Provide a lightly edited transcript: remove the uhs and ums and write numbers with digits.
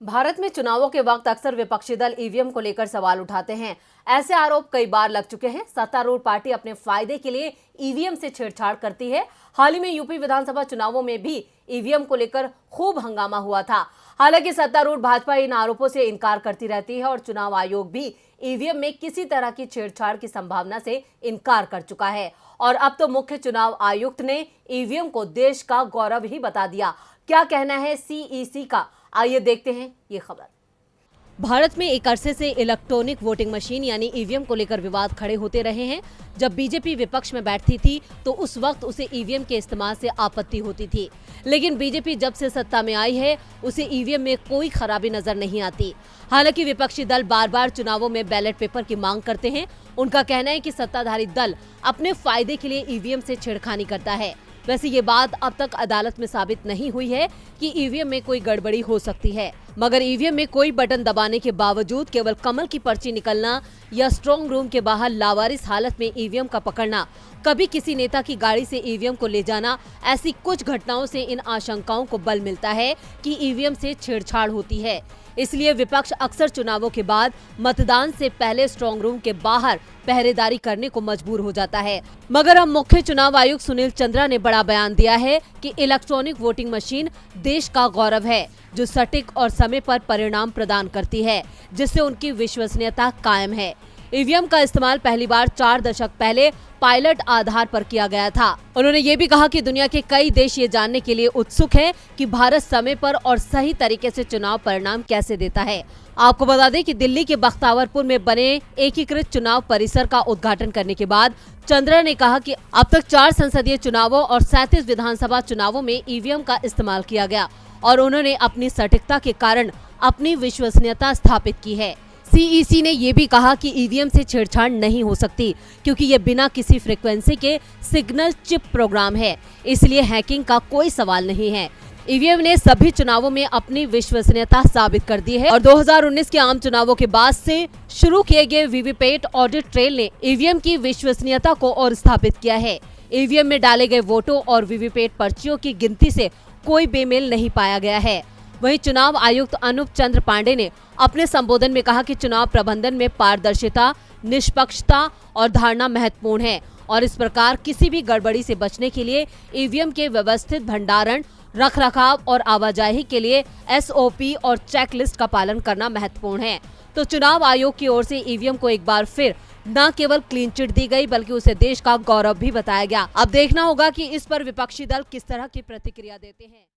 भारत में चुनावों के वक्त अक्सर विपक्षी दल ईवीएम को लेकर सवाल उठाते हैं। ऐसे आरोप कई बार लग चुके हैं। सत्तारूढ़ पार्टी अपने फायदे के लिए ईवीएम से छेड़छाड़ करती है। हाल ही में यूपी विधानसभा चुनावों में भी ईवीएम को लेकर खूब हंगामा हुआ था। हालांकि सत्तारूढ़ भाजपा इन आरोपों से इनकार करती रहती है और चुनाव आयोग भी ईवीएम में किसी तरह की छेड़छाड़ की संभावना से इनकार कर चुका है। और अब तो मुख्य चुनाव आयुक्त ने ईवीएम को देश का गौरव ही बता दिया। क्या कहना है सीईसी का, आइए देखते हैं ये खबर। भारत में एक अरसे से इलेक्ट्रॉनिक वोटिंग मशीन यानी ईवीएम को लेकर विवाद खड़े होते रहे हैं। जब बीजेपी विपक्ष में बैठती थी तो उस वक्त उसे ईवीएम के इस्तेमाल से आपत्ति होती थी, लेकिन बीजेपी जब से सत्ता में आई है उसे ईवीएम में कोई खराबी नजर नहीं आती। हालांकि विपक्षी दल बार बार चुनावों में बैलेट पेपर की मांग करते हैं। उनका कहना है कि सत्ताधारी दल अपने फायदे के लिए ईवीएम से छेड़खानी करता है। वैसे ये बात अब तक अदालत में साबित नहीं हुई है कि ईवीएम में कोई गड़बड़ी हो सकती है, मगर ईवीएम में कोई बटन दबाने के बावजूद केवल कमल की पर्ची निकलना या स्ट्रांग रूम के बाहर लावारिस हालत में ईवीएम का पकड़ना, कभी किसी नेता की गाड़ी से ईवीएम को ले जाना, ऐसी कुछ घटनाओं से इन आशंकाओं को बल मिलता है कि ईवीएम से छेड़छाड़ होती है। इसलिए विपक्ष अक्सर चुनावों के बाद मतदान से पहले स्ट्रांग रूम के बाहर पहरेदारी करने को मजबूर हो जाता है। मगर अब मुख्य चुनाव आयुक्त सुनील चंद्रा ने बड़ा बयान दिया है कि इलेक्ट्रॉनिक वोटिंग मशीन देश का गौरव है, जो सटीक और समय पर परिणाम प्रदान करती है, जिससे उनकी विश्वसनीयता कायम है। ईवीएम का इस्तेमाल पहली बार 4 दशक पहले पायलट आधार पर किया गया था। उन्होंने ये भी कहा कि दुनिया के कई देश ये जानने के लिए उत्सुक हैं कि भारत समय पर और सही तरीके से चुनाव परिणाम कैसे देता है। आपको बता दें कि दिल्ली के बख्तावरपुर में बने एकीकृत चुनाव परिसर का उद्घाटन करने के बाद चंद्रा ने कहा कि अब तक 4 संसदीय चुनावों और 37 विधानसभा चुनावों में ईवीएम का इस्तेमाल किया गया और उन्होंने अपनी सटीकता के कारण अपनी विश्वसनीयता स्थापित की है। सीईसी ने ये भी कहा कि ईवीएम से छेड़छाड़ नहीं हो सकती क्योंकि ये बिना किसी फ्रीक्वेंसी के सिग्नल चिप प्रोग्राम है, इसलिए हैकिंग का कोई सवाल नहीं है। ईवीएम ने सभी चुनावों में अपनी विश्वसनीयता साबित कर दी है और 2019 के आम चुनावों के बाद से शुरू किए गए वीवीपैट ऑडिट ट्रेल ने ईवीएम की विश्वसनीयता को और स्थापित किया है। ईवीएम में डाले गए वोटों और वीवीपैट पर्चियों की गिनती से कोई बेमेल नहीं पाया गया है। वहीं चुनाव आयुक्त अनूप चंद्र पांडे ने अपने संबोधन में कहा कि चुनाव प्रबंधन में पारदर्शिता, निष्पक्षता और धारणा महत्वपूर्ण है और इस प्रकार किसी भी गड़बड़ी से बचने के लिए ईवीएम के व्यवस्थित भंडारण, रखरखाव और आवाजाही के लिए एसओपी और चेकलिस्ट का पालन करना महत्वपूर्ण है। तो चुनाव आयोग की ओर से ईवीएम को एक बार फिर न केवल क्लीन चिट दी गई बल्कि उसे देश का गौरव भी बताया गया। अब देखना होगा कि इस पर विपक्षी दल किस तरह की प्रतिक्रिया देते हैं।